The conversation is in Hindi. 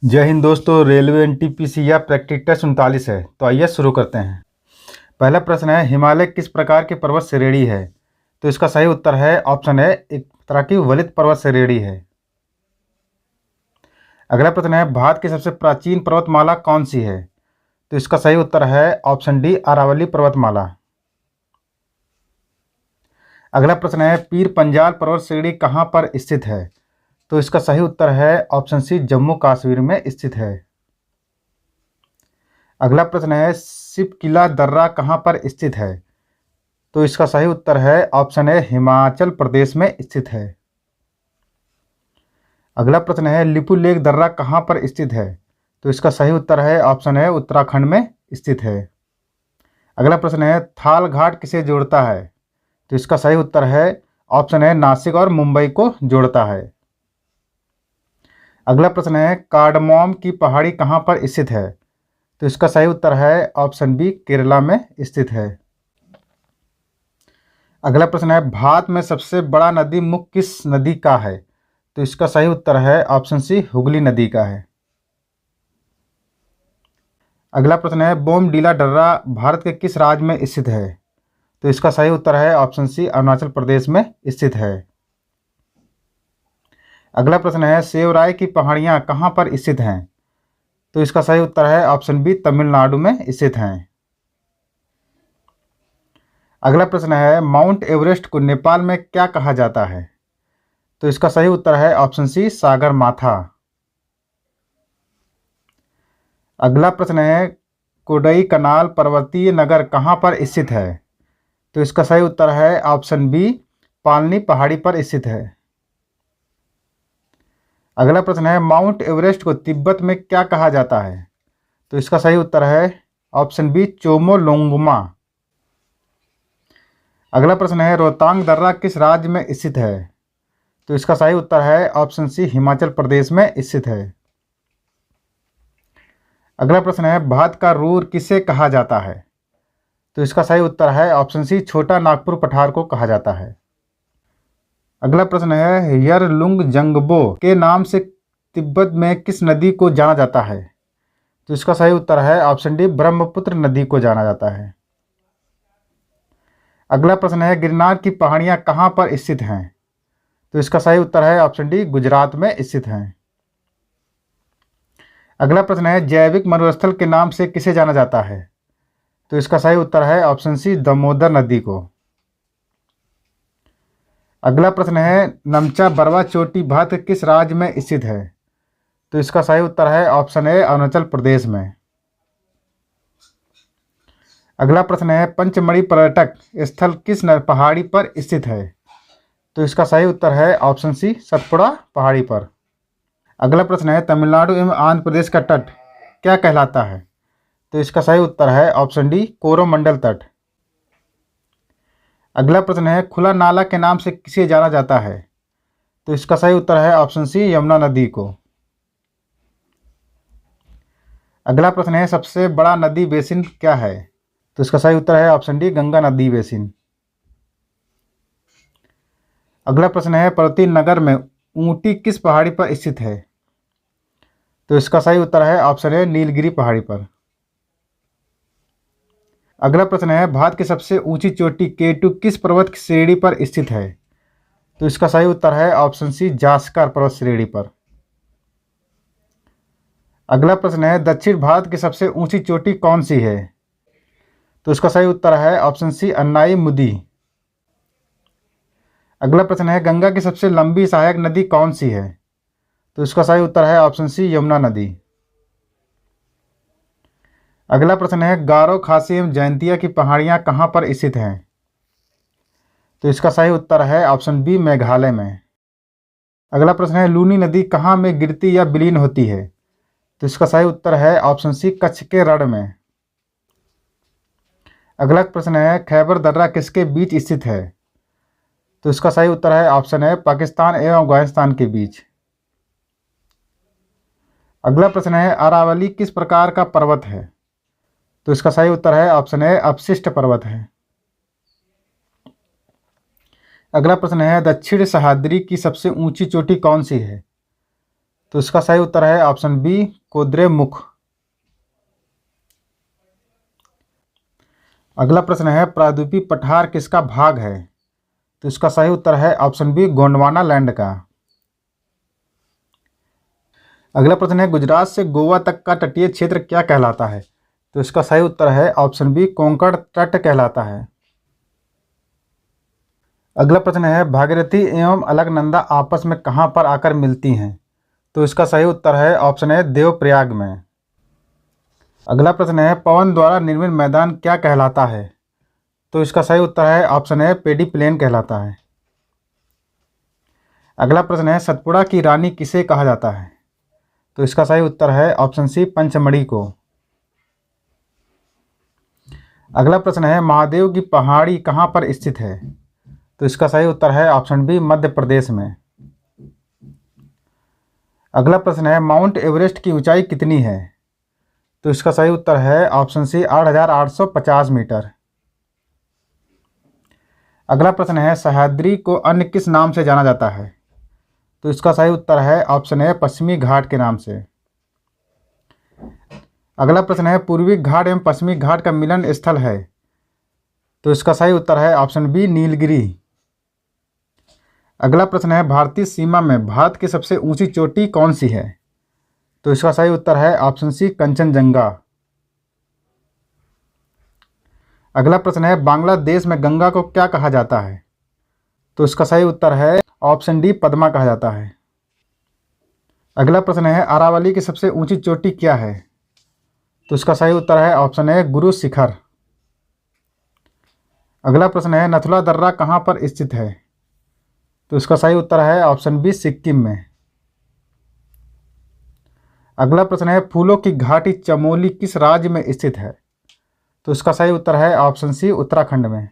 जय हिंद दोस्तों। रेलवे एनटीपीसी या प्रैक्टिस टेस्ट 39 है। तो आइए शुरू करते हैं। पहला प्रश्न है, हिमालय किस प्रकार की पर्वत श्रेणी है? तो इसका सही उत्तर है ऑप्शन है, एक तरह की वलित पर्वत श्रेणी है। अगला प्रश्न है, भारत की सबसे प्राचीन पर्वतमाला कौन सी है? तो इसका सही उत्तर है ऑप्शन डी, अरावली पर्वतमाला। अगला प्रश्न है, पीर पंजाल पर्वत श्रेणी कहाँ पर स्थित है? तो इसका सही उत्तर है ऑप्शन सी, जम्मू कश्मीर में स्थित है। अगला प्रश्न है, सिपकिला दर्रा कहाँ पर स्थित है? तो इसका सही उत्तर है ऑप्शन है, हिमाचल प्रदेश में स्थित है। अगला प्रश्न है, लिपुलेख दर्रा कहाँ पर स्थित है? तो इसका सही उत्तर है ऑप्शन है, उत्तराखंड में स्थित है। अगला प्रश्न है, थाल घाट किसे जोड़ता है? तो इसका सही उत्तर है ऑप्शन है, नासिक और मुंबई को जोड़ता है। अगला प्रश्न है, कार्डमॉम की पहाड़ी कहाँ पर स्थित है? तो इसका सही उत्तर है ऑप्शन बी, केरला में स्थित है। अगला प्रश्न है, भारत में सबसे बड़ा नदी मुख किस नदी का है? तो इसका सही उत्तर है ऑप्शन सी, हुगली नदी का है। अगला प्रश्न है, बोमडीला दर्रा भारत के किस राज्य में स्थित है? तो इसका सही उत्तर है ऑप्शन सी, अरुणाचल प्रदेश में स्थित है। अगला प्रश्न है, सेवराय की पहाड़ियाँ कहाँ पर स्थित हैं? तो इसका सही उत्तर है ऑप्शन बी, तमिलनाडु में स्थित हैं। अगला प्रश्न है, माउंट एवरेस्ट को नेपाल में क्या कहा जाता है? तो इसका सही उत्तर है ऑप्शन सी, सागर माथा। अगला प्रश्न है, कोडई कनाल पर्वतीय नगर कहाँ पर स्थित है? तो इसका सही उत्तर है ऑप्शन बी, पालनी पहाड़ी पर स्थित है। अगला प्रश्न है, माउंट एवरेस्ट को तिब्बत में क्या कहा जाता है? तो इसका सही उत्तर है ऑप्शन बी, चोमोलोंगमा। अगला प्रश्न है, रोहतांग दर्रा किस राज्य में स्थित है? तो इसका सही उत्तर है ऑप्शन सी, हिमाचल प्रदेश में स्थित है। अगला प्रश्न है, भारत का रूर किसे कहा जाता है? तो इसका सही उत्तर है ऑप्शन सी, छोटा नागपुर पठार को कहा जाता है। अगला प्रश्न है, यरलुंग जंगबो के नाम से तिब्बत में किस नदी को जाना जाता है? तो इसका सही उत्तर है ऑप्शन डी, ब्रह्मपुत्र नदी को जाना जाता है। अगला प्रश्न है, गिरनार की पहाड़ियाँ कहाँ पर स्थित हैं? तो इसका सही उत्तर है ऑप्शन डी, गुजरात में स्थित हैं। अगला प्रश्न है, जैविक मरुस्थल के नाम से किसे जाना जाता है? तो इसका सही उत्तर है ऑप्शन सी, दामोदर नदी को। अगला प्रश्न है, नमचा बरवा चोटी भारत के किस राज्य में स्थित है? तो इसका सही उत्तर है ऑप्शन ए, अरुणाचल प्रदेश में। अगला प्रश्न है, पंचमढ़ी पर्यटक स्थल किस पहाड़ी पर स्थित है? तो इसका सही उत्तर है ऑप्शन सी, सतपुड़ा पहाड़ी पर। अगला प्रश्न है, तमिलनाडु एवं आंध्र प्रदेश का तट क्या कहलाता है? तो इसका सही उत्तर है ऑप्शन डी, कोरोमंडल तट। अगला प्रश्न है, खुला नाला के नाम से किसे जाना जाता है? तो इसका सही उत्तर है ऑप्शन सी, यमुना नदी को। अगला प्रश्न है, सबसे बड़ा नदी बेसिन क्या है? तो इसका सही उत्तर है ऑप्शन डी, गंगा नदी बेसिन। अगला प्रश्न है, पर्वतीय नगर में ऊटी किस पहाड़ी पर स्थित है? तो इसका सही उत्तर है ऑप्शन ए, नीलगिरी पहाड़ी पर। अगला प्रश्न है, भारत की सबसे ऊंची चोटी K2 किस पर्वत श्रेणी पर स्थित है? तो इसका सही उत्तर है ऑप्शन सी, जास्कर पर्वत श्रेणी पर। अगला प्रश्न है, दक्षिण भारत की सबसे ऊंची चोटी कौन सी है? तो इसका सही उत्तर है ऑप्शन सी, अन्नाई मुदी। अगला प्रश्न है, गंगा की सबसे लंबी सहायक नदी कौन सी है? तो इसका सही उत्तर है ऑप्शन सी, यमुना नदी। अगला प्रश्न है, गारो खासी एवं जयंतिया की पहाड़ियाँ कहाँ पर स्थित हैं? तो इसका सही उत्तर है ऑप्शन बी, मेघालय में। अगला प्रश्न है, लूनी नदी कहाँ में गिरती या विलीन होती है? तो इसका सही उत्तर है ऑप्शन सी, कच्छ के रण में। अगला प्रश्न है, खैबर दर्रा किसके बीच स्थित है? तो इसका सही उत्तर है ऑप्शन है, पाकिस्तान एवं अफगानिस्तान के बीच। अगला प्रश्न है, अरावली किस प्रकार का पर्वत है? तो इसका सही उत्तर है ऑप्शन है, अपशिष्ट पर्वत है। अगला प्रश्न है, दक्षिण सह्याद्री की सबसे ऊंची चोटी कौन सी है? तो इसका सही उत्तर है ऑप्शन बी कुद्रेमुख। अगला प्रश्न है प्रायद्वीपीय पठार किसका भाग है? तो इसका सही उत्तर है ऑप्शन बी गोंडवाना लैंड का। अगला प्रश्न है गुजरात से गोवा तक का तटीय क्षेत्र क्या कहलाता है? तो इसका सही उत्तर है ऑप्शन बी कोंकण तट कहलाता है। अगला प्रश्न है भागीरथी एवं अलकनंदा आपस में कहाँ पर आकर मिलती हैं? तो इसका सही उत्तर है ऑप्शन है देवप्रयाग में। अगला प्रश्न है पवन द्वारा निर्मित मैदान क्या कहलाता है? तो इसका सही उत्तर है ऑप्शन है पेडी प्लेन कहलाता है। अगला प्रश्न है सतपुड़ा की रानी किसे कहा जाता है? तो इसका सही उत्तर है ऑप्शन सी पंचमढ़ी को। अगला प्रश्न है महादेव की पहाड़ी कहाँ पर स्थित है? तो इसका सही उत्तर है ऑप्शन बी मध्य प्रदेश में। अगला प्रश्न है माउंट एवरेस्ट की ऊंचाई कितनी है? तो इसका सही उत्तर है ऑप्शन सी 8,850 मीटर। अगला प्रश्न है सह्याद्री को अन्य किस नाम से जाना जाता है? तो इसका सही उत्तर है ऑप्शन है पश्चिमी घाट के नाम से। अगला प्रश्न है पूर्वी घाट एवं पश्चिमी घाट का मिलन स्थल है? तो इसका सही उत्तर है ऑप्शन बी नीलगिरी। अगला प्रश्न है भारतीय सीमा में भारत की सबसे ऊंची चोटी कौन सी है? तो इसका सही उत्तर है ऑप्शन सी कंचनजंगा। अगला प्रश्न है बांग्लादेश में गंगा को क्या कहा जाता है? तो इसका सही उत्तर है ऑप्शन डी पद्मा कहा जाता है। अगला प्रश्न है अरावली की सबसे ऊंची चोटी क्या है? तो इसका सही उत्तर है ऑप्शन है गुरु शिखर। अगला प्रश्न है नथुला दर्रा कहाँ पर स्थित है? तो इसका सही उत्तर है ऑप्शन बी सिक्किम में। अगला प्रश्न है फूलों की घाटी चमोली किस राज्य में स्थित है? तो इसका सही उत्तर है ऑप्शन सी उत्तराखंड में।